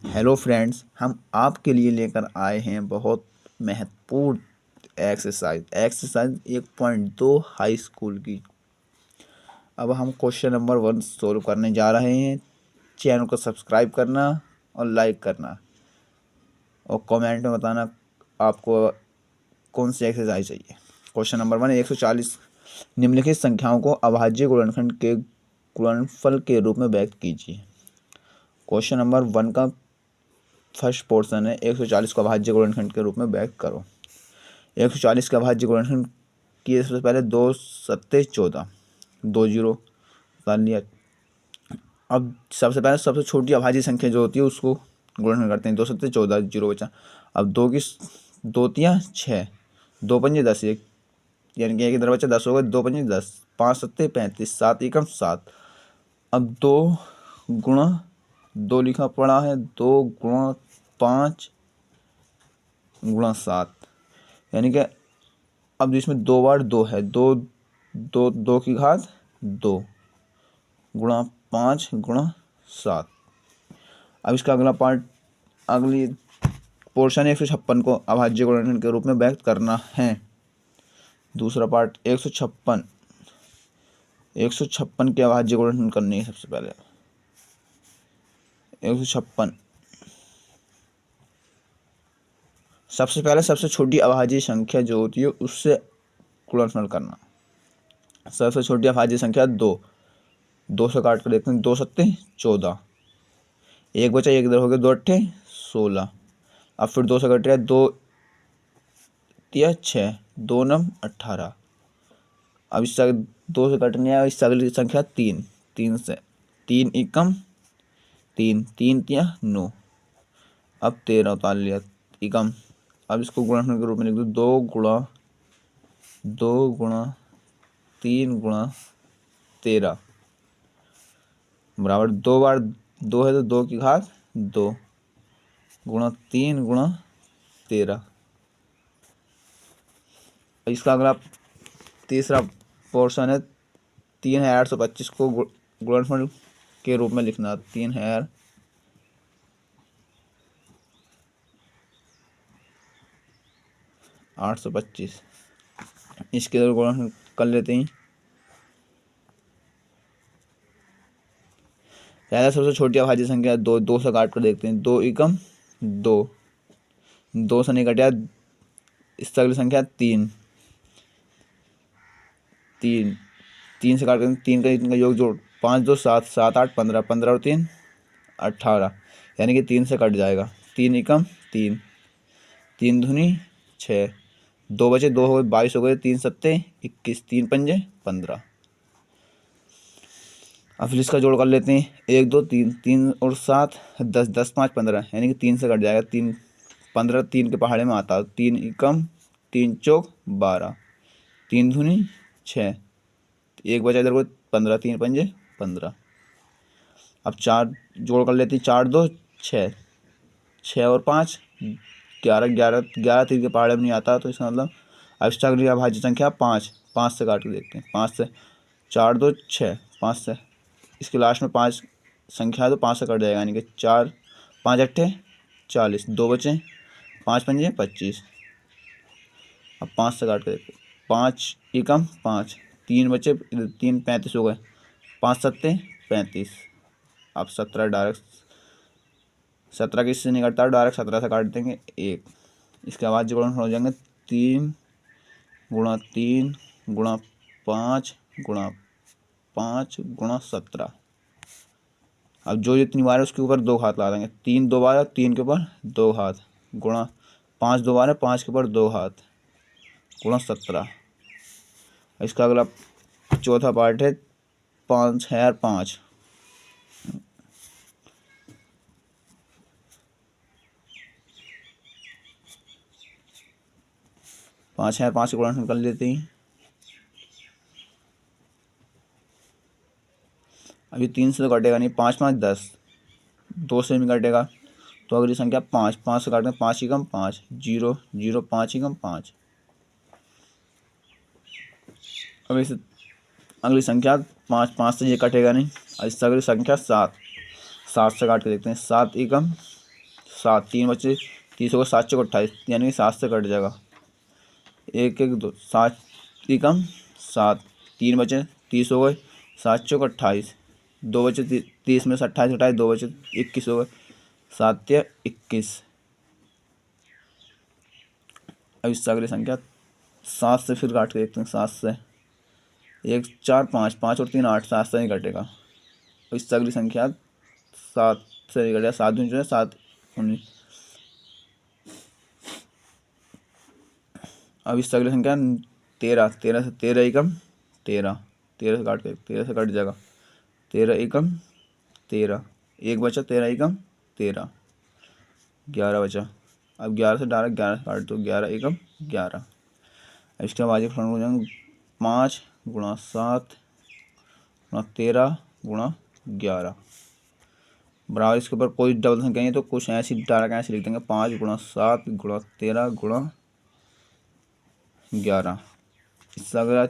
Hello friends, हम आपके लिए लेकर आए हैं बहुत महत्वपूर्ण एक्सरसाइज 1.2 हाई स्कूल की। अब हम क्वेश्चन नंबर 1 सोल्व करने जा रहे हैं। चैनल को सब्सक्राइब करना और लाइक करना और कमेंट में बताना आपको कौन सी एक्सरसाइज चाहिए। क्वेश्चन नंबर 1, 140 निम्नलिखित संख्याओं को अभाज्य गुणनखंड के गुणनफल के रूप में व्यक्त कीजिए। क्वेश्चन नंबर 1 का फर्स्ट पोर्शन है 140 को अभाज्य गुणनखंड के रूप में व्यक्त करो। 140 का अभाज्य गुणनखंड किए सबसे पहले 2 सत्ते 14, 2 जीरो कर लिया। अब सबसे पहले सबसे छोटी अभाज्य संख्या जो होती है उसको गुणनखंड करते हैं। 2 सत्ते 14, जीरो बचा। अब 2 की 2 तियाँ 6, 2 पंजे 10, एक यानी कि एक इधर बचा 10 हो गए, 2 पंजे 10, 5 सत्ते 35, 7 एकम 7। अब 2 गुणा 2 लिखा पड़ा है, 2 गुणा 5 गुणा 7, यानी कि अब इसमें 2 बार 2 है, 2 की घात 2 गुणा 5 गुणा 7। अब इसका अगला पार्ट, अगली पोर्शन 156 को अभाज्य गुणनखंड के रूप में व्यक्त करना है। दूसरा पार्ट 156 के अभाज्य गुणनखंड करनी है। सबसे पहले 156, सबसे पहले सबसे छोटी अभाज्य संख्या जो होती है उससे गुणनफल करना। सबसे छोटी अभाज्य संख्या 2 से काट कर देखते हैं। 2 सत्ते 14, एक बचा, एक इधर हो गया, 2 अट्ठे 16। अब फिर 2 से कट रहा है, 2 तिया 6, 2 नम 18। अब इससे 2 से कटने आया, इससे अगली संख्या 3 से 3 एकम 3, 3 तिया 9। अब 13 उतार लिया एकम। अब इसको गुणनखंड के रूप में लिख दो। 2 गुणा 3 गुणा 13 बराबर 2 बार 2 है तो 2 की घात 2 गुणा 3 गुणा 13। इसका अगला तीसरा पोर्शन है 3825 को गुणनफल के रूप में लिखना। 3825 इसके गुणनफल कर लेते हैं। पहला सबसे छोटी अभाज्य संख्या 2 से काट कर देखते हैं। 2 एकम 2 से नहीं कटा, इससे अगली संख्या 3 से काट कर 3 का योग जोड़ 5 2 7, 7 8 15, 15 और 3 18, यानी कि 3 से कट जाएगा। 3 एकम 3, 3 दूनी 6, 2 बचे, 2 हो गए 22 हो गए, 3 सत्ते 21, 3 पंजे 15। अब फिर इसका जोड़ कर लेते हैं। 1 2 3, 3 और 7 10, 10 5 15, यानी कि 3 से कट जाएगा। 3 15 3 के पहाड़े में आता है। 3 एकम 3 चौक 12, 3 दूनी 6, एक बचा इधर को 15, 3 पंजे 15। अब 4 जोड़ कर लेते हैं। 4 2 6, 6 और 5 11, 11 3 के पहाड़े में नहीं आता, तो इसका मतलब अब इसका अगली अभाज्य संख्या 5 से काट के देखते हैं। 5 से 4 2 6, 5 से इसके लास्ट में 5 संख्या है तो 5 से कट जाएगा, यानी कि 4 5 अट्ठे 40, 2 बचे, 5 पंजे 25। अब 5 से काट के देखते हैं। 5 एकम 5, 3 बचे, 3 35 हो गए, 5 सत्ते 35। अब 17 डायरेक्ट 17 के इससे नहीं कटता, डायरेक्ट 17 से काट देंगे 1। इसके बाद जो गुणनफल हो जाएंगे 3 गुणा 3 गुणा 5 गुणा 5 गुणा 17। अब जो जितनी बार है उसके ऊपर 2 घात ला देंगे। 3 2 बार है, 3 के ऊपर 2 घात गुणा 5 2 बार है, 5 के ऊपर 2 घात गुणा 17। इसका अगला चौथा पार्ट है 5005। 5005 के गुणनफल कर लेते हैं। अभी 3 से तो कटेगा नहीं, 5 5 10, 2 से भी कटेगा, तो अगली संख्या 5 से काटेंगे। 5 एकम 5, 0 0 5 एकम 5। अब इस अगली संख्या 5 से ये कटेगा नहीं। और इससे अगली संख्या 7 से काट के देखते हैं। 7 एकम 7, 3 बचे 30 होगा, 7 चौक 28, यानी कि 7 से कट जाएगा। 1 1 2, 7 एकम 7, 3 बचे 30 हो गए, 7 चौक 28, 2 बचे 30 में से 28 घटाए 2 बचे 21 हो गए, 7 या 21। अब इससे अगली संख्या 7 से फिर काट के देखते हैं। 7 से 1 4 5, 5 और 3 8, 7 से नहीं कटेगा। अब इससे अगली संख्या 7 से नहीं कटेगा, 7 दूनी जो है 7 19। अब इससे अगली संख्या 13, 13 से 13 एकम 13, 13 से काट के 13 से कट जाएगा, 13 एकम 13, 1 बचा 13 एकम 13, 11 बचा। अब 11 से डायरेक्ट 11 से काट दो, 11 एकम 11। इसके बाद फ्रंट हो जाएंगे 5 गुणा 7 गुणा 13 गुणा 11 बराबर। इसके ऊपर कोई डबल संख्या नहीं है तो कुछ ऐसी डायरेक्ट ऐसे लिख देंगे, 5 गुणा 7 गुणा 13 गुणा 11। इससे अगर